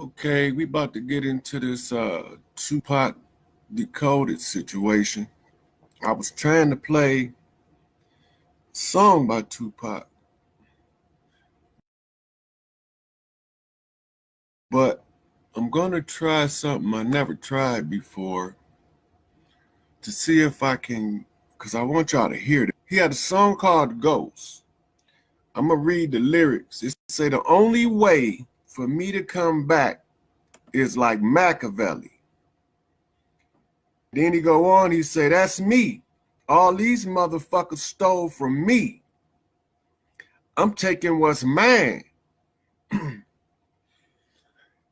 Okay, we about to get into this Tupac decoded situation. I was trying to play a song by Tupac, but I'm gonna try something I never tried before to see if I can, because I want y'all to hear it. He had a song called Ghost. I'm gonna read the lyrics. It say the only way for me to come back is like Machiavelli. Then he go on, he say, that's me. All these motherfuckers stole from me. I'm taking what's mine.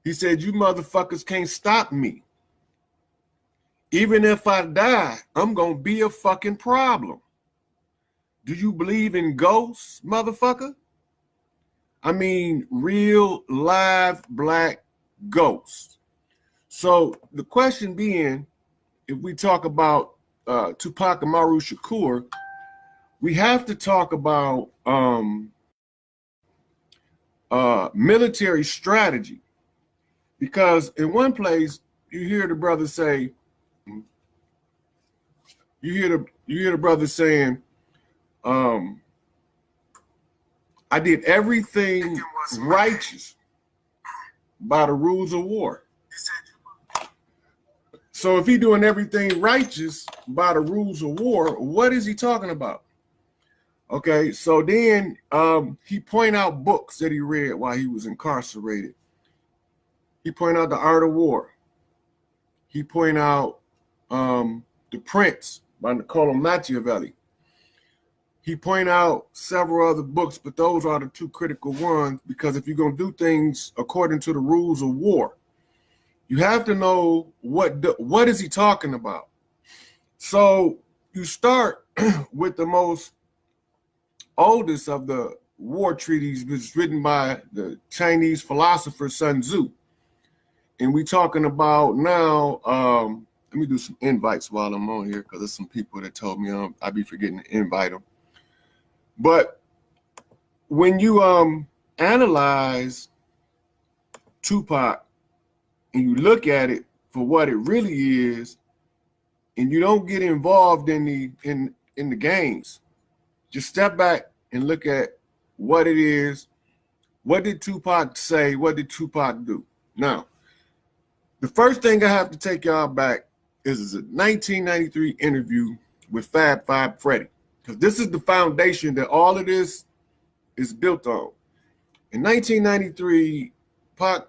He said, you motherfuckers can't stop me. Even if I die, I'm gonna be a fucking problem. Do you believe in ghosts, motherfucker? I mean, real live black ghosts. So the question being, if we talk about Tupac Amaru Shakur, we have to talk about military strategy, because in one place you hear the brother say, you hear the brother saying, I did everything righteous by the rules of war. So if he doing everything righteous by the rules of war, what is he talking about? Okay, so then he point out books that he read while he was incarcerated. He point out The Art of War. He point out The Prince by Niccolo Machiavelli. He point out several other books, but those are the two critical ones, because if you're going to do things according to the rules of war, you have to know what is he talking about. So you start with the most oldest of the war treaties, which was written by the Chinese philosopher Sun Tzu. And we talking about now, let me do some invites while I'm on here, because there's some people that told me I'd be forgetting to invite them. But when you analyze Tupac and you look at it for what it really is, and you don't get involved in the games, just step back and look at what it is. What did Tupac say? What did Tupac do? Now, the first thing I have to take y'all back is a 1993 interview with Fab Five Freddy, because this is the foundation that all of this is built on. In 1993, Pac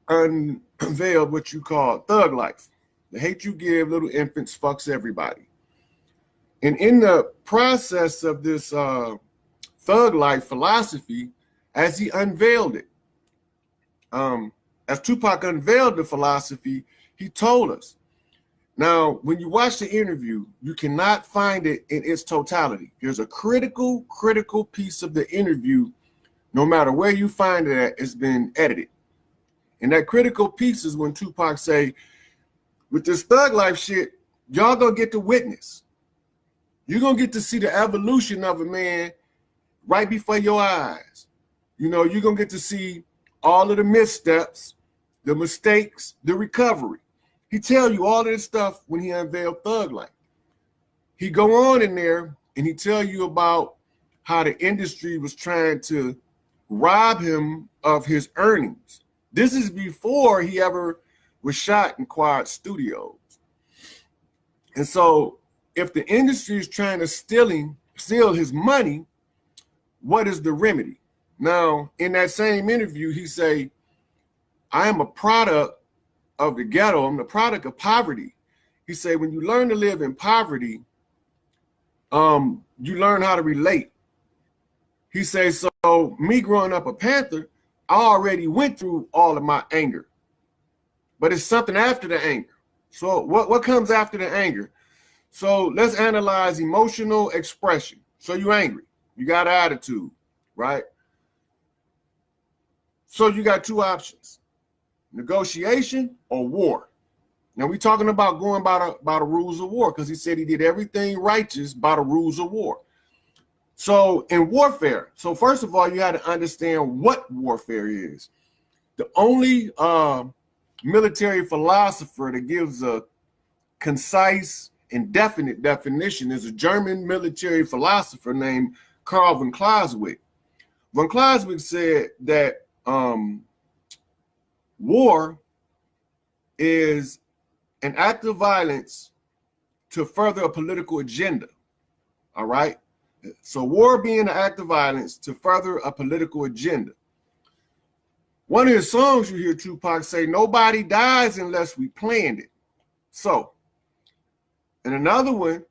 unveiled what you call thug life. The hate you give little infants fucks everybody. And in the process of this thug life philosophy, as he unveiled it, as Tupac unveiled the philosophy, he told us. Now, when you watch the interview, you cannot find it in its totality. There's a critical piece of the interview, no matter where you find it at, it's been edited. And that critical piece is when Tupac say, with this thug life shit, y'all gonna get to witness. You're gonna get to see the evolution of a man right before your eyes. You know, you're gonna get to see all of the missteps, the mistakes, the recovery. He tell you all of this stuff when he unveiled Thug Life. He go on in there and he tell you about how the industry was trying to rob him of his earnings. This is before he ever was shot in Quad Studios. And so if the industry is trying to steal his money, what is the remedy? Now, in that same interview, he say, I am a product of the ghetto. I'm the product of poverty. He said, when you learn to live in poverty, you learn how to relate. He says, so me growing up a Panther, I already went through all of my anger, but it's something after the anger. So what comes after the anger? So let's analyze emotional expression. So you're angry, you got an attitude, right? So you got two options: negotiation or war. Now we're talking about going by the rules of war, because he said he did everything righteous by the rules of war. So in warfare, so first of all, you had to understand what warfare is. The only military philosopher that gives a concise and definite definition is a German military philosopher named Karl von Clausewitz. Von Clausewitz said that war is an act of violence to further a political agenda. All right. So war being an act of violence to further a political agenda. One of his songs you hear Tupac say, nobody dies unless we planned it. So, and another one,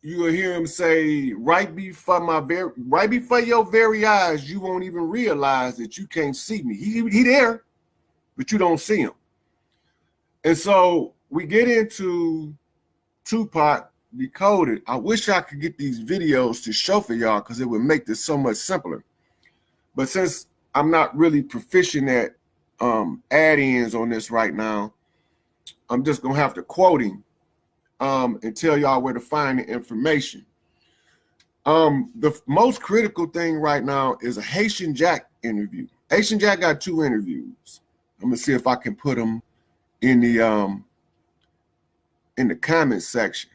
you will hear him say, right before your very eyes, you won't even realize that you can't see me. He there, but you don't see him. And so we get into Tupac Decoded. I wish I could get these videos to show for y'all because it would make this so much simpler. But since I'm not really proficient at add-ins on this right now, I'm just going to have to quote him and tell y'all where to find the information. The most critical thing right now is a Haitian Jack interview. Haitian Jack got 2 interviews. I'm going to see if I can put them in the comment section.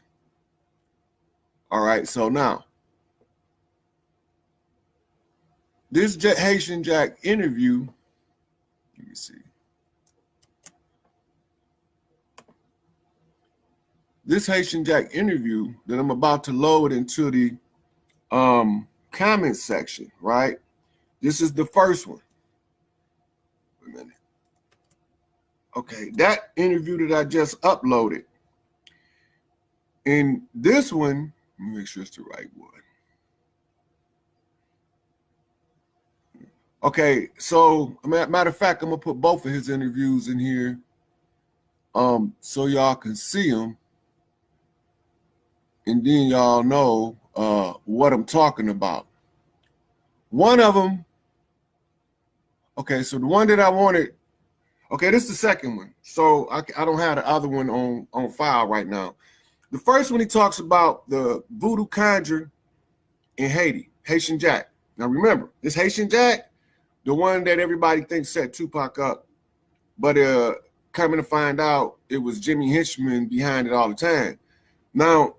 All right, so now, this Haitian Jack interview, let me see. This Haitian Jack interview that I'm about to load into the comment section, right? This is the first one. Wait a minute. Okay, that interview that I just uploaded. In this one, let me make sure it's the right one. Okay, so matter of fact, I'm gonna put both of his interviews in here, so y'all can see them, and then y'all know what I'm talking about. One of them, okay, so the one that I wanted, okay, this is the second one. So I don't have the other one on file right now. The first one, he talks about the voodoo conjure in Haiti, Haitian Jack. Now remember, this Haitian Jack, the one that everybody thinks set Tupac up, but coming to find out it was Jimmy Henchman behind it all the time. Now,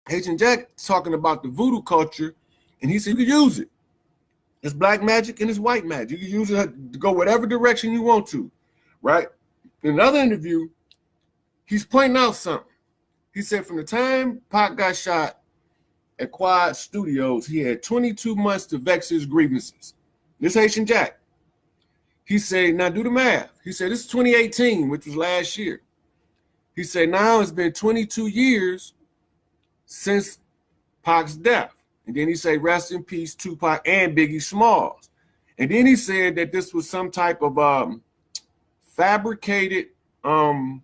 Haitian Jack talking about the voodoo culture, and he said you can use it. It's black magic and it's white magic. You can use it to go whatever direction you want to, right? In another interview, he's pointing out something. He said from the time Pac got shot at Quad Studios, he had 22 months to vex his grievances. This Haitian Jack. He said, now do the math. He said, this is 2018, which was last year. He said, now it's been 22 years since Pac's death. And then he said, rest in peace, Tupac and Biggie Smalls. And then he said that this was some type of fabricated murder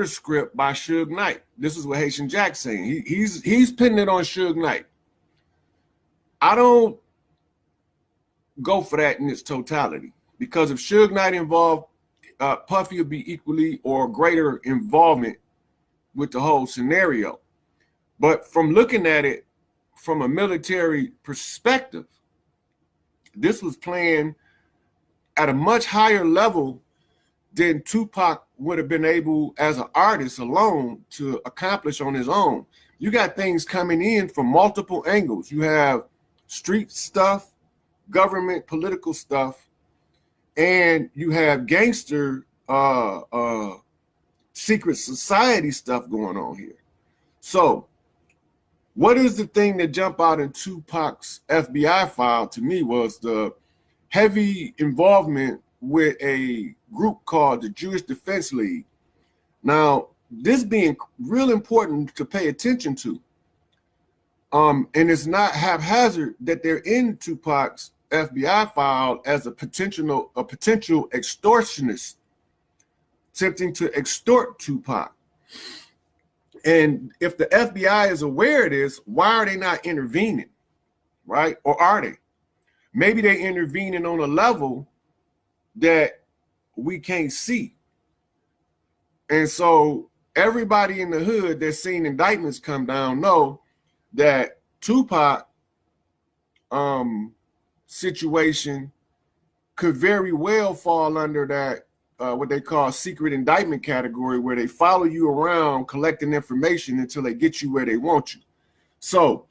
script by Suge Knight. This is what Haitian Jack's saying. He's pinning it on Suge Knight. I don't go for that in its totality, because if Suge Knight involved, Puffy would be equally or greater involvement with the whole scenario. But from looking at it from a military perspective, this was playing at a much higher level than Tupac would have been able as an artist alone to accomplish on his own. You got things coming in from multiple angles. You have street stuff, government, political stuff, and you have gangster, secret society stuff going on here. So what is the thing that jumped out in Tupac's FBI file to me was the heavy involvement with a group called the Jewish Defense League. Now, this being real important to pay attention to. And it's not haphazard that they're in Tupac's FBI file as a potential extortionist attempting to extort Tupac. And if the FBI is aware of this, why are they not intervening, right? Or are they? Maybe they're intervening on a level that we can't see. And so everybody in the hood that's seen indictments come down know that Tupac situation could very well fall under that what they call secret indictment category, where they follow you around collecting information until they get you where they want you. So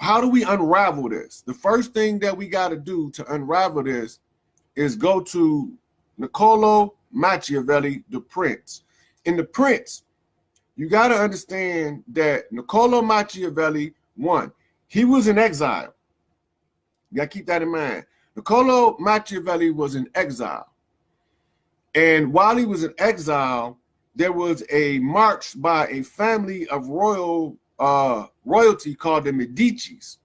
how do we unravel this? The first thing that we got to do to unravel this is go to Niccolo Machiavelli, The Prince. In The Prince, you got to understand that Niccolo Machiavelli, one, he was in exile. You got to keep that in mind. Niccolo Machiavelli was in exile. And while he was in exile, there was a march by a family of royalty called the Medicis.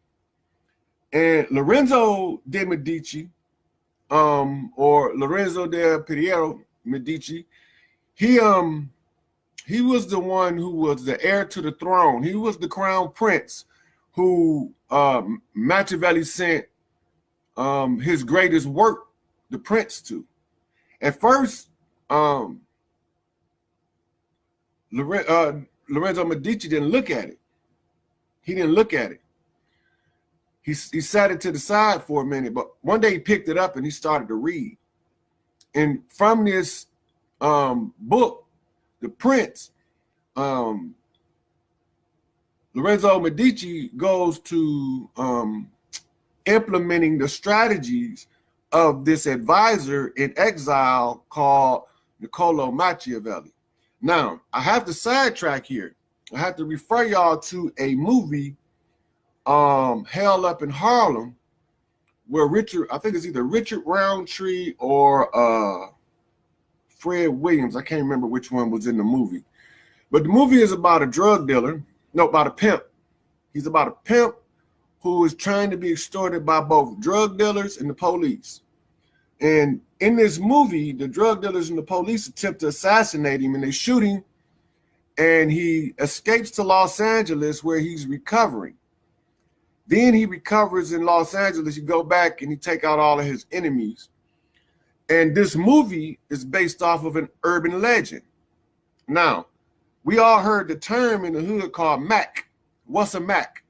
And Lorenzo de Medici, or Lorenzo del Piero Medici, he was the one who was the heir to the throne. He was the crown prince who Machiavelli sent his greatest work, The Prince, to. At first, Lorenzo Medici didn't look at it. He didn't look at it. He sat it to the side for a minute, but one day he picked it up and he started to read. And from this book, The Prince, Lorenzo Medici goes to implementing the strategies of this advisor in exile called Niccolo Machiavelli. Now, I have to sidetrack here. I have to refer y'all to a movie, Hell Up in Harlem, where I think it's either Richard Roundtree or Fred Williams. I can't remember which one was in the movie. But the movie is about a drug dealer. No, about a pimp. He's about a pimp who is trying to be extorted by both drug dealers and the police. And in this movie, the drug dealers and the police attempt to assassinate him, and they shoot him, and he escapes to Los Angeles where he's recovering. Then he recovers in Los Angeles. You go back and he take out all of his enemies. And this movie is based off of an urban legend. Now, we all heard the term in the hood called Mac. What's a Mac?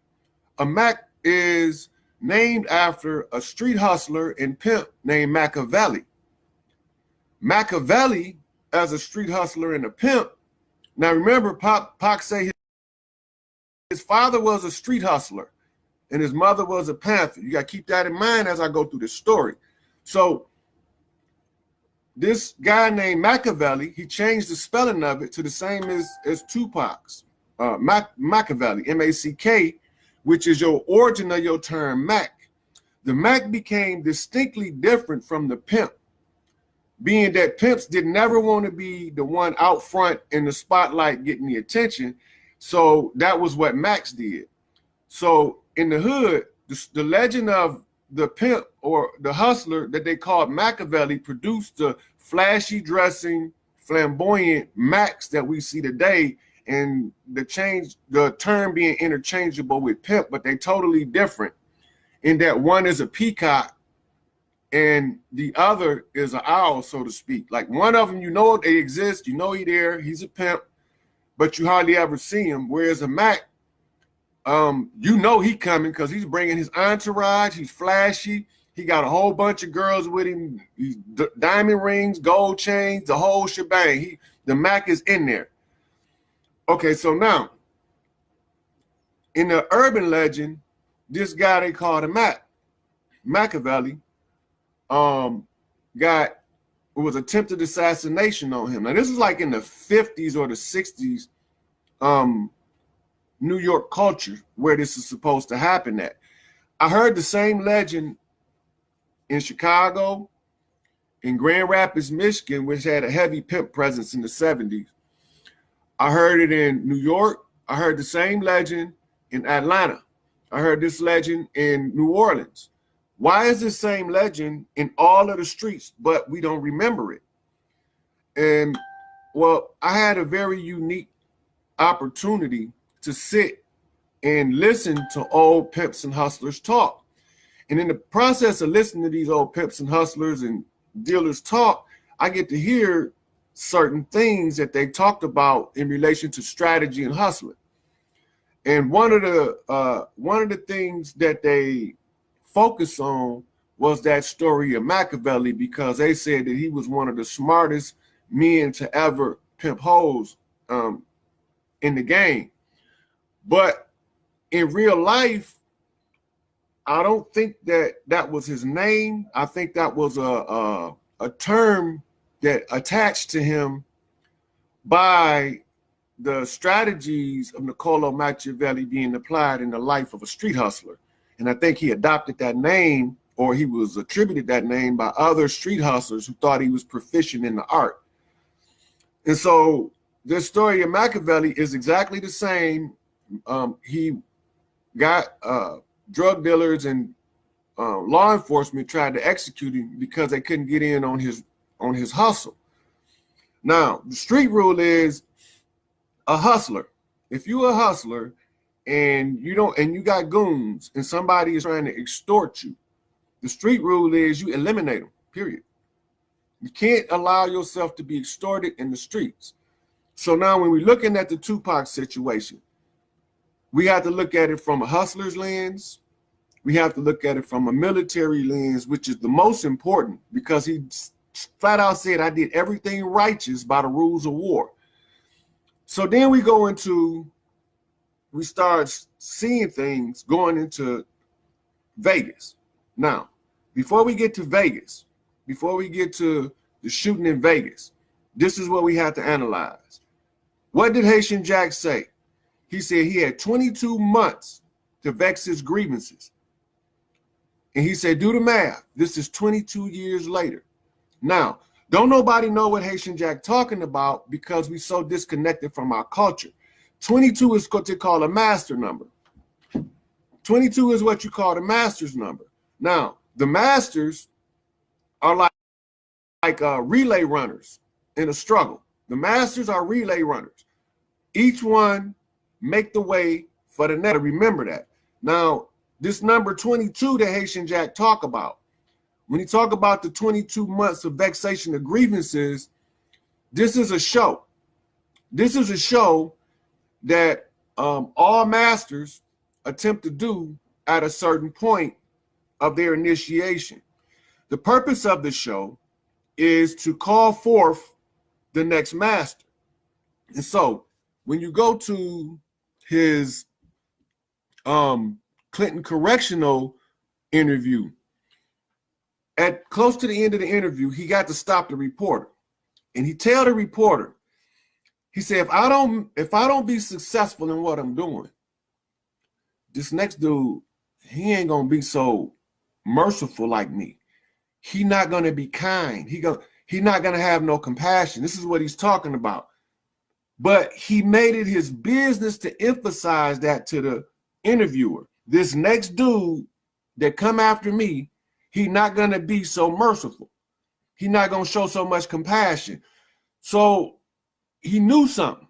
A Mac is named after a street hustler and pimp named Machiavelli. Machiavelli, as a street hustler and a pimp. Now remember, Pac say his father was a street hustler and his mother was a panther. You got to keep that in mind as I go through this story. So this guy named Machiavelli, he changed the spelling of it to the same as Tupac's. Machiavelli, M-A-C-K, which is your origin of your term Mac. The Mac became distinctly different from the pimp, being that pimps did never want to be the one out front in the spotlight getting the attention. So that was what Max did. So in the hood, the legend of the pimp or the hustler that they called Machiavelli produced the flashy dressing, flamboyant Max that we see today, and the term being interchangeable with pimp, but they totally different in that one is a peacock and the other is an owl, so to speak. Like one of them, you know they exist, you know he there, he's a pimp, but you hardly ever see him. Whereas a Mac, you know he coming because he's bringing his entourage, he's flashy, he got a whole bunch of girls with him, he's diamond rings, gold chains, the whole shebang. The Mac is in there. Okay, so now, in the urban legend, this guy they called a Machiavelli, it was attempted assassination on him. Now, this is like in the 50s or the 60s New York culture where this is supposed to happen at. I heard the same legend in Chicago, in Grand Rapids, Michigan, which had a heavy pimp presence in the 70s. I heard it in New York. I heard the same legend in Atlanta. I heard this legend in New Orleans. Why is this same legend in all of the streets, but we don't remember it? And well, I had a very unique opportunity to sit and listen to old pimps and hustlers talk. And in the process of listening to these old pimps and hustlers and dealers talk, I get to hear certain things that they talked about in relation to strategy and hustling. And one of the things that they focus on was that story of Machiavelli, because they said that he was one of the smartest men to ever pimp hoes in the game. But in real life, I don't think that was his name. I think that was a term that attached to him by the strategies of Niccolo Machiavelli being applied in the life of a street hustler. And I think he adopted that name, or he was attributed that name by other street hustlers who thought he was proficient in the art. And so this story of Machiavelli is exactly the same. He got drug dealers and law enforcement tried to execute him because they couldn't get in on his hustle. Now, the street rule is a hustler. If you're a hustler and you got goons and somebody is trying to extort you, the street rule is you eliminate them, period. You can't allow yourself to be extorted in the streets. So now when we're looking at the Tupac situation, we have to look at it from a hustler's lens. We have to look at it from a military lens, which is the most important, because he flat out said, I did everything righteous by the rules of war. So then we start seeing things going into Vegas. Now, before we get to Vegas, before we get to the shooting in Vegas, this is what we have to analyze. What did Haitian Jack say? He said he had 22 months to vex his grievances. And he said, do the math. This is 22 years later. Now, don't nobody know what Haitian Jack talking about because we so disconnected from our culture. 22 is what they call a master number. 22 is what you call the master's number. Now, the masters are like relay runners in a struggle. The masters are relay runners. Each one make the way for the next. Remember that. Now, this number 22 that Haitian Jack talk about, when he talk about the 22 months of vexation of grievances, this is a show. This is a show that all masters attempt to do at a certain point of their initiation. The purpose of the show is to call forth the next master. And so when you go to his Clinton correctional interview, at close to the end of the interview, he got to stop the reporter. And he tell the reporter, he said, if I don't be successful in what I'm doing, this next dude, he ain't gonna be so merciful like me. He not gonna be kind. He not gonna have no compassion. This is what he's talking about. But he made it his business to emphasize that to the interviewer. This next dude that come after me, he not gonna be so merciful. He not gonna show so much compassion. So he knew something,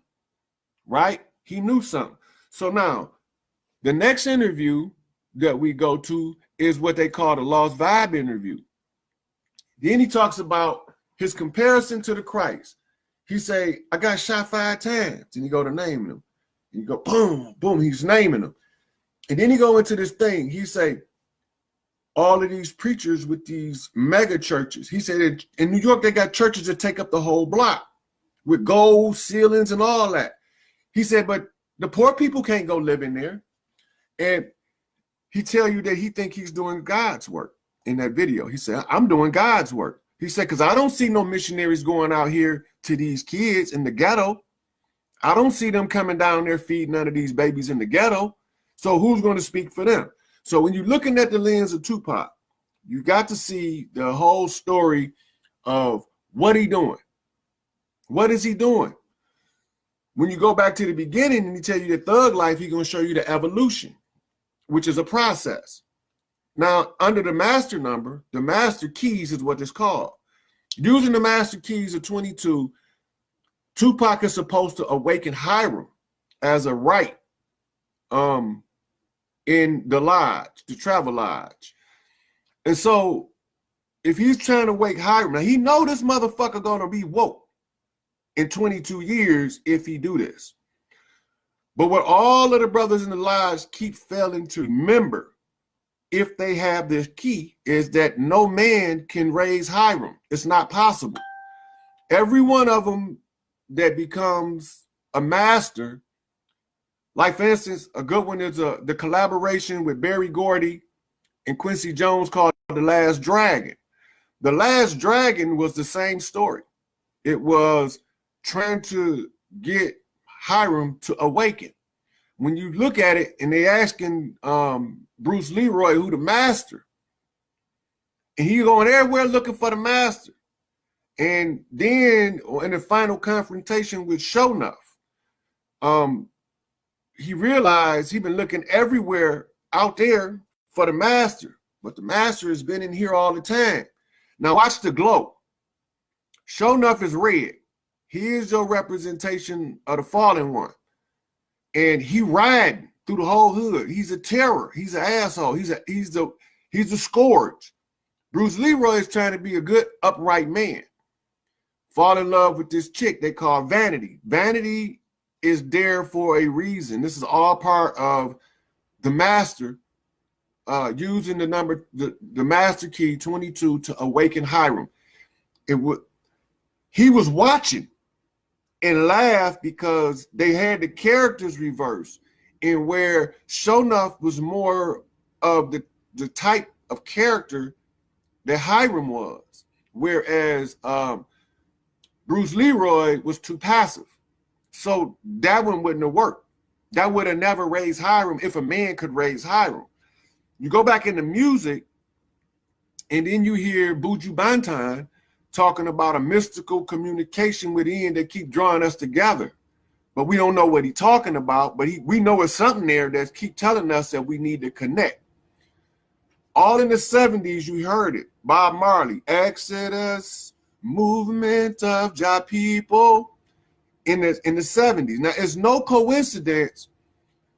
right? He knew something. So now, the next interview that we go to is what they call the Lost Vibe interview. Then he talks about his comparison to the Christ. He say, I got shot 5 times. And you go to naming them. And you go, boom, boom, he's naming them. And then he go into this thing. He say, all of these preachers with these mega churches. He said in New York, they got churches that take up the whole block with gold ceilings and all that. He said, but the poor people can't go live in there. And he tell you that he think he's doing God's work in that video. He said, I'm doing God's work. He said, because I don't see no missionaries going out here to these kids in the ghetto. I don't see them coming down there feeding none of these babies in the ghetto. So who's going to speak for them? So when you're looking at the lens of Tupac, you got to see the whole story of what he doing. What is he doing? When you go back to the beginning and he tell you the thug life, he's going to show you the evolution, which is a process. Now, under the master number, the master keys is what it's called. Using the master keys of 22, Tupac is supposed to awaken Hiram as a rite in the lodge, the travel lodge. And so if he's trying to wake Hiram, now he know this motherfucker gonna be woke in 22 years if he do this. But what all of the brothers in the lodge keep failing to remember if they have this key, is that no man can raise Hiram. It's not possible. Every one of them that becomes a master, like for instance, a good one is the collaboration with Berry Gordy and Quincy Jones called The Last Dragon. The Last Dragon was the same story. It was trying to get Hiram to awaken. When you look at it and they asking Bruce Leroy who the master, and he going everywhere looking for the master. And then in the final confrontation with Sho'nuff, he realized he'd been looking everywhere out there for the master, but the master has been in here all the time. Now watch the glow. Sho'nuff is red. He is your representation of the fallen one. And he riding through the whole hood. He's a terror. He's an asshole. He's a scourge. Bruce Leroy is trying to be a good, upright man. Fall in love with this chick they call Vanity. Vanity is there for a reason. This is all part of the master using the master key 22 to awaken Hiram. He was watching and laughed because they had the characters reversed, and where Sho'nuff was more of the type of character that Hiram was, whereas Bruce Leroy was too passive. So that one wouldn't have worked. That would have never raised Hiram if a man could raise Hiram. You go back into music, and then you hear Buju Banton talking about a mystical communication within that keep drawing us together. But we don't know what he's talking about, but we know it's something there that keep telling us that we need to connect. All in the 70s, you heard it. Bob Marley, Exodus, movement of Jah people in the 70s. Now, it's no coincidence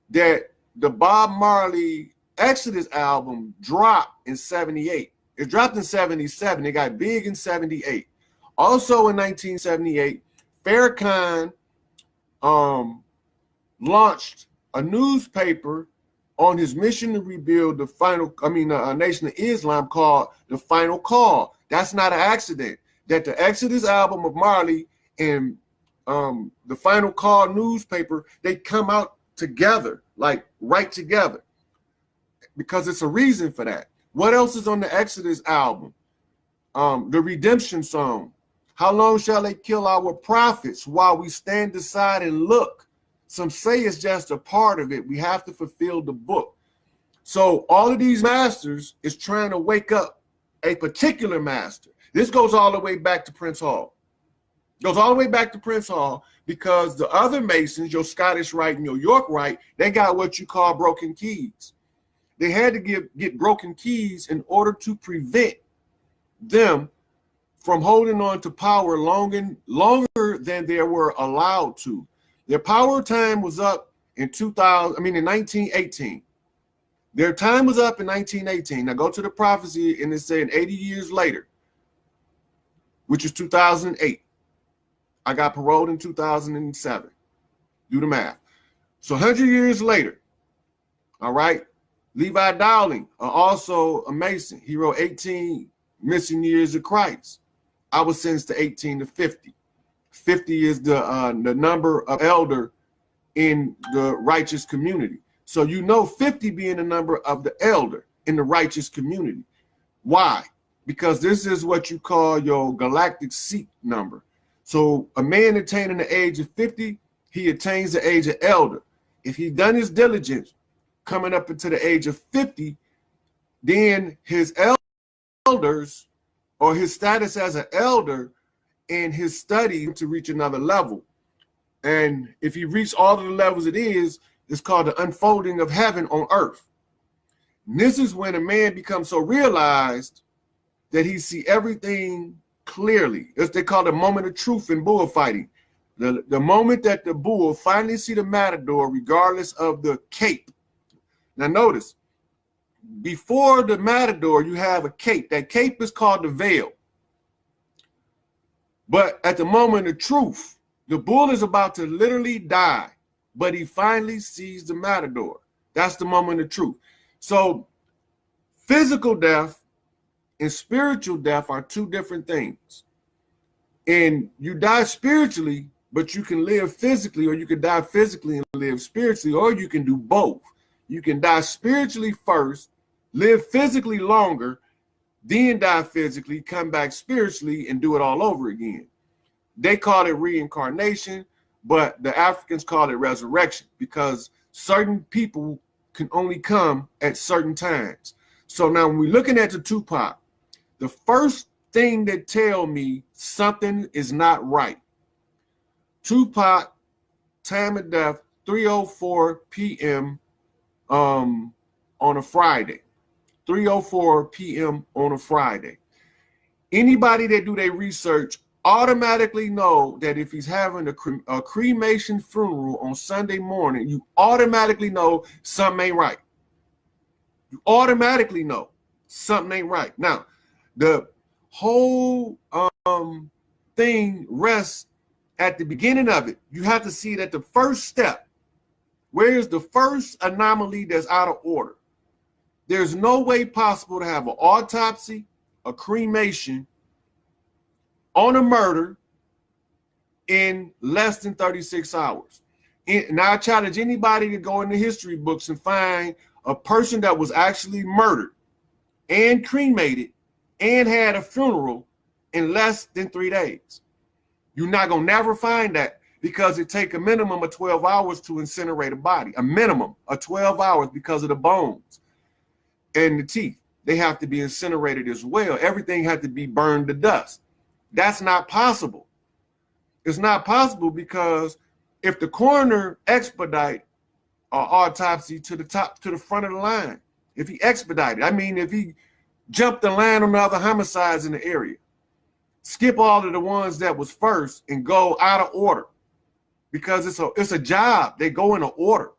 that the Bob Marley Exodus album dropped in 78. It dropped in 77. It got big in 78. Also in 1978, Farrakhan launched a newspaper on his mission to rebuild the Nation of Islam called The Final Call. That's not an accident. That the Exodus album of Marley and the Final Call newspaper, they come out together, like right together, because it's a reason for that. What else is on the Exodus album? The redemption song. How long shall they kill our prophets while we stand aside and look? Some say it's just a part of it. We have to fulfill the book. So all of these masters is trying to wake up a particular master. This goes all the way back to Prince Hall. Goes all the way back to Prince Hall because the other Masons, your Scottish Rite and your York Rite, they got what you call broken keys. They had to get broken keys in order to prevent them from holding on to power longer than they were allowed to. Their power time was up in 1918. Their time was up in 1918. Now go to the prophecy and it's saying 80 years later, which is 2008. I got paroled in 2007. Do the math. So 100 years later, all right, Levi Dowling, also a Mason. He wrote 18 Missing Years of Christ. I was sentenced to 18 to 50. 50 is the number of elder in the righteous community. So you know 50 being the number of the elder in the righteous community. Why? Because this is what you call your galactic seat number. So a man attaining the age of 50, he attains the age of elder. If he done his diligence coming up into the age of 50, then his elders or his status as an elder and his study to reach another level. And if he reached all of the levels it's called the unfolding of heaven on earth. And this is when a man becomes so realized that he see everything clearly. It's they call the moment of truth in bullfighting. The moment that the bull finally see the matador, regardless of the cape. Now notice, before the matador, you have a cape. That cape is called the veil. But at the moment of truth, the bull is about to literally die, but he finally sees the matador. That's the moment of truth. So Physical death and spiritual death are two different things. And you die spiritually, but you can live physically, or you can die physically and live spiritually, or you can do both. You can die spiritually first, live physically longer, then die physically, come back spiritually, and do it all over again. They call it reincarnation, but the Africans call it resurrection, because certain people can only come at certain times. So now when we're looking at the Tupac, the first thing that tell me something is not right. Tupac, time of death, 3:04 p.m. On a Friday. 3:04 p.m. on a Friday. Anybody that do their research automatically know that if he's having a cremation funeral on Sunday morning, you automatically know something ain't right. You automatically know something ain't right. Now, the whole thing rests at the beginning of it. You have to see that the first step, where's the first anomaly that's out of order? There's no way possible to have an autopsy, a cremation on a murder in less than 36 hours. And I challenge anybody to go in the history books and find a person that was actually murdered and cremated and had a funeral in less than 3 days. You're not going to never find that, because it takes a minimum of 12 hours to incinerate a body, a minimum of 12 hours, because of the bones and the teeth. They have to be incinerated as well. Everything had to be burned to dust. That's not possible. It's not possible, because if the coroner expedite autopsy to the front of the line, if he expedited, I mean, if he jumped the line on the other homicides in the area, skip all of the ones that was first and go out of order, because it's a job. They go in an order.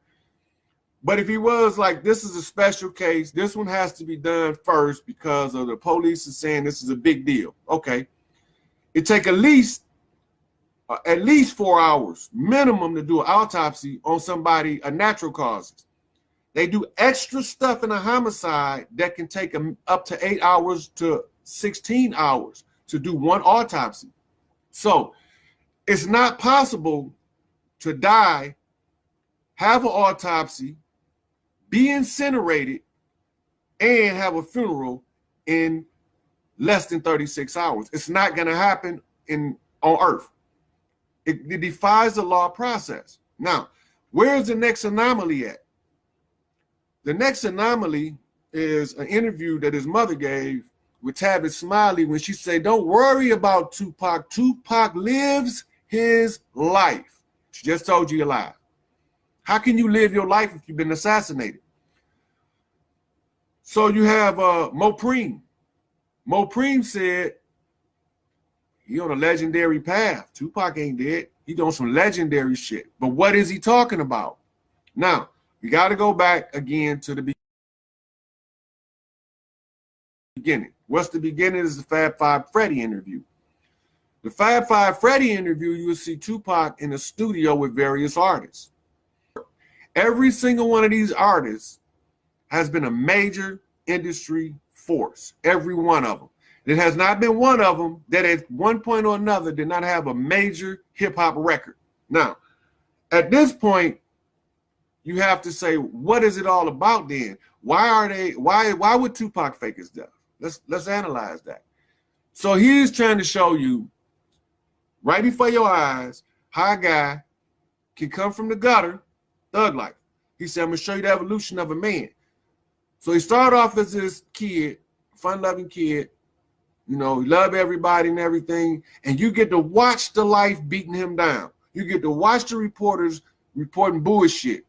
But if he was like, this is a special case, this one has to be done first because of the police is saying this is a big deal. Okay. It take at least 4 hours minimum to do an autopsy on somebody, a natural causes. They do extra stuff in a homicide that can take up to 8 hours to 16 hours to do one autopsy. So it's not possible to die, have an autopsy, be incinerated, and have a funeral in less than 36 hours. It's not going to happen on Earth. It defies the law process. Now, where's the next anomaly at? The next anomaly is an interview that his mother gave with Tavis Smiley when she said, don't worry about Tupac. Tupac lives his life. She just told you you're alive. How can you live your life if you've been assassinated? So you have Mopreme. Mopreme said he on a legendary path. Tupac ain't dead. He doing some legendary shit. But what is he talking about? Now, we got to go back again to the beginning. What's the beginning is the Fab Five Freddy interview. The Fab Five Freddy interview, you will see Tupac in a studio with various artists. Every single one of these artists has been a major industry force. Every one of them. There has not been one of them that at one point or another did not have a major hip-hop record. Now, at this point, you have to say, what is it all about then? Why would Tupac fake his death? Let's analyze that. So he's trying to show you right before your eyes how a guy can come from the gutter, thug life. He said, I'm gonna show you the evolution of a man. So he started off as this kid, fun-loving kid, you know, he loved everybody and everything, and you get to watch the life beating him down. You get to watch the reporters reporting bullshit.